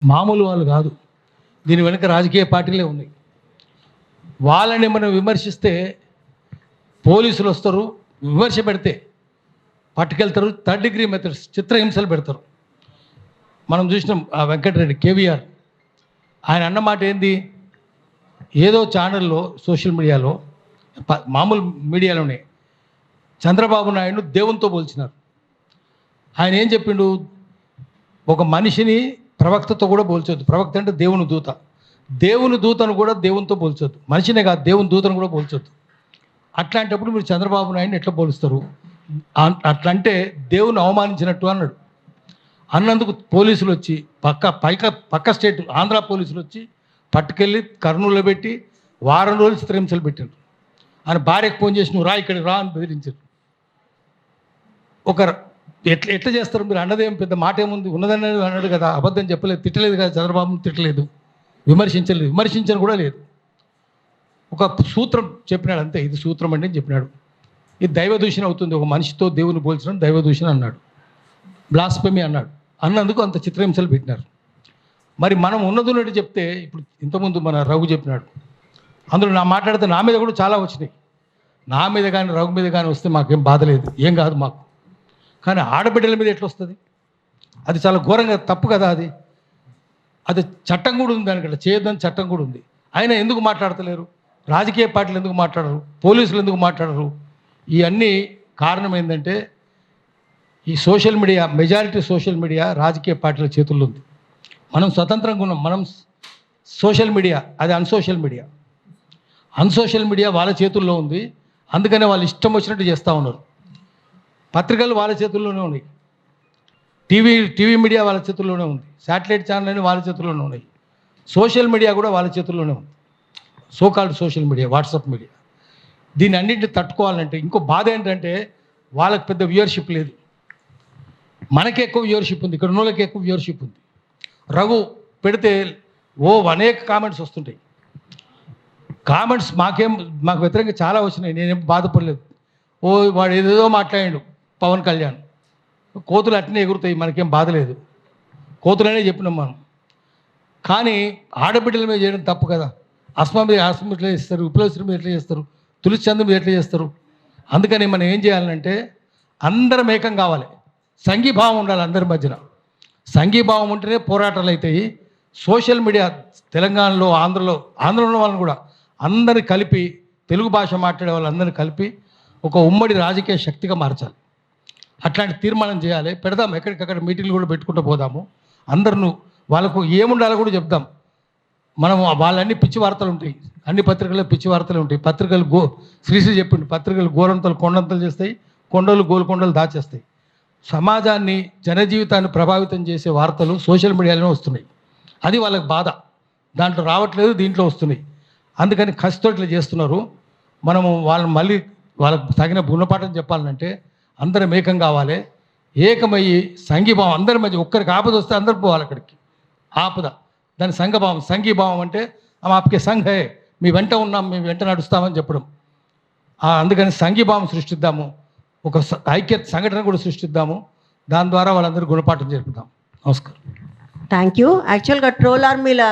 మామూలు వాళ్ళు కాదు. దీని వెనుక రాజకీయ పార్టీలే ఉన్నాయి. వాళ్ళని మనం విమర్శిస్తే పోలీసులు వస్తారు, విమర్శ పెడితే పట్టుకెళ్తారు, థర్డ్ డిగ్రీ మెథడ్స్ చిత్రహింసలు పెడతారు. మనం చూసినాం ఆ వెంకటరెడ్డి కేవీఆర్, ఆయన అన్నమాట ఏంది, ఏదో ఛానల్లో సోషల్ మీడియాలో మామూలు మీడియాలోనే చంద్రబాబు నాయుడును దేవునితో పోల్చినారు. ఆయన ఏం చెప్పిండు, ఒక మనిషిని ప్రవక్తతో కూడా పోల్చొద్దు. ప్రవక్త అంటే దేవుని దూత, దేవుని దూతను కూడా దేవునితో పోల్చొద్దు. మనిషినే కాదు, దేవుని దూతను కూడా పోల్చొద్దు. అట్లాంటప్పుడు మీరు చంద్రబాబు నాయుడిని ఎట్లా పోలుస్తారు? అట్లంటే దేవుని అవమానించినట్టు అన్నాడు. అన్నందుకు పోలీసులు వచ్చి పక్క స్టేట్ ఆంధ్ర పోలీసులు వచ్చి పట్టుకెళ్ళి కర్నూలులో పెట్టి వారం రోజులు చిత్రహింసలు పెట్టారు. ఆయన భార్యకు ఫోన్ చేసి నువ్వు రా, ఇక్కడికి రా అని బెదిరించారు. ఒక ఎట్లా చేస్తారు మీరు? అన్నదేం పెద్ద మాట ఏముంది, ఉన్నదని అన్నాడు కదా, అబద్ధం చెప్పలేదు, తిట్టలేదు కదా, చంద్రబాబుని తిట్టలేదు, విమర్శించను కూడా లేదు. ఒక సూత్రం చెప్పినాడు అంతే, ఇది సూత్రం అంటే చెప్పినాడు. ఇది దైవ దూషణ అవుతుంది, ఒక మనిషితో దేవుని పోల్చడం దైవ దూషణ అన్నాడు, బ్లాస్ఫెమీ అన్నాడు. అన్నందుకు అంత చిత్రహింసలు పెట్టినారు. మరి మనం ఉన్నది చెప్తే, ఇప్పుడు ఇంతకుముందు మన రఘు చెప్పినాడు, అందులో నా మాట్లాడితే నా మీద కూడా చాలా వచ్చినాయి. నా మీద కానీ రఘు మీద కానీ వస్తే మాకేం బాధ లేదు, ఏం కాదు మాకు. కానీ ఆడబిడ్డల మీద ఎట్లా వస్తుంది? అది చాలా ఘోరంగా తప్పు కదా. అది చట్టం కూడా ఉంది, దానికి అట్లా చేయొద్దని చట్టం కూడా ఉంది. అయినా ఎందుకు మాట్లాడతలేరు? రాజకీయ పార్టీలు ఎందుకు మాట్లాడరు? పోలీసులు ఎందుకు మాట్లాడరు? ఇవన్నీ కారణం ఏంటంటే ఈ social media, majority social media రాజకీయ పార్టీల చేతుల్లో ఉంది. మనం స్వతంత్రంగా ఉన్నాం. మనం సోషల్ మీడియా, అది అన్సోషల్ మీడియా వాళ్ళ చేతుల్లో ఉంది. అందుకనే వాళ్ళు ఇష్టం వచ్చినట్టు చేస్తూ ఉన్నారు. పత్రికలు వాళ్ళ చేతుల్లోనే ఉన్నాయి, టీవీ మీడియా వాళ్ళ చేతుల్లోనే ఉంది, శాటిలైట్ ఛానల్ అని వాళ్ళ చేతుల్లోనే ఉన్నాయి, సోషల్ మీడియా కూడా వాళ్ళ చేతుల్లోనే ఉంది, so called social media, WhatsApp media. దీన్ని అన్నింటిని తట్టుకోవాలంటే ఇంకో బాధ ఏంటంటే వాళ్ళకి పెద్ద వ్యూవర్షిప్ లేదు, మనకి ఎక్కువ వ్యూవర్షిప్ ఉంది, ఇక్కడ ఉన్న వాళ్ళకి ఎక్కువ వ్యూవర్షిప్ ఉంది. రఘు పెడితే అనేక కామెంట్స్ వస్తుంటాయి. కామెంట్స్ మాకు వ్యతిరేకంగా చాలా వచ్చినాయి, నేనేం బాధపడలేదు. వాడు ఏదేదో మాట్లాడాడు పవన్ కళ్యాణ్, కోతులు అట్నే ఎగురుతాయి, మనకేం బాధ లేదు, కోతులనే చెప్పినాం మనం. కానీ ఆడబిడ్డల మీద చేయడం తప్పు కదా. అస్మా మీద ఎట్లా చేస్తారు, విప్లవశ్రీ మీద ఎట్లా చేస్తారు, తులసి చంద్ర మీద ఎట్లా చేస్తారు? అందుకని మనం ఏం చేయాలంటే అందరం ఏకం కావాలి, సంఘీభావం ఉండాలి అందరి మధ్యన. సంఘీభావం ఉంటేనే పోరాటాలు అవుతాయి. సోషల్ మీడియా తెలంగాణలో, ఆంధ్రలో ఉన్న వాళ్ళని కూడా అందరిని కలిపి, తెలుగు భాష మాట్లాడే వాళ్ళందరినీ కలిపి ఒక ఉమ్మడి రాజకీయ శక్తిగా మార్చాలి. అట్లాంటి తీర్మానం చేయాలి, పెడదాం, ఎక్కడికక్కడ మీటింగ్లు కూడా పెట్టుకుంటూ పోదాము. అందరూ వాళ్ళకు ఏముండాలో కూడా చెప్దాం. మనం వాళ్ళన్నీ పిచ్చి వార్తలు ఉంటాయి, అన్ని పత్రికల్లో పిచ్చి వార్తలు ఉంటాయి. పత్రికలు శ్రీశ్రీ చెప్పిండు, పత్రికలు గోరంతలు కొండంతలు చేస్తాయి, కొండలు గోల్కొండలు దాచేస్తాయి. సమాజాన్ని, జనజీవితాన్ని ప్రభావితం చేసే వార్తలు సోషల్ మీడియాలోనే వస్తున్నాయి. అది వాళ్ళకి బాధ, దాంట్లో రావట్లేదు, దీంట్లో వస్తున్నాయి. అందుకని కసితో ఇట్లా చేస్తున్నారు. మనము వాళ్ళకు తగిన గుణపాఠం చెప్పాలంటే అందరం ఏకం కావాలి. ఏకమయ్యి సంఘీభావం అందరి మధ్య, ఒక్కరికి ఆపద వస్తే అందరు పోవాలి అక్కడికి. ఆపద దాని సంఘీభావం అంటే ఆప్కే సంఘే, మీ వెంట ఉన్నాం, మేము వెంట నడుస్తామని చెప్పడం. అందుకని సంఘీభావం సృష్టిద్దాము, ఒక ఐక్యత సంఘటన కూడా సృష్టిద్దాము. దాని ద్వారా వాళ్ళందరూ గుణపాఠం జరుపుదాం. నమస్కారం. Thank you. యాక్చువల్గా ట్రోల్ ఆర్మీల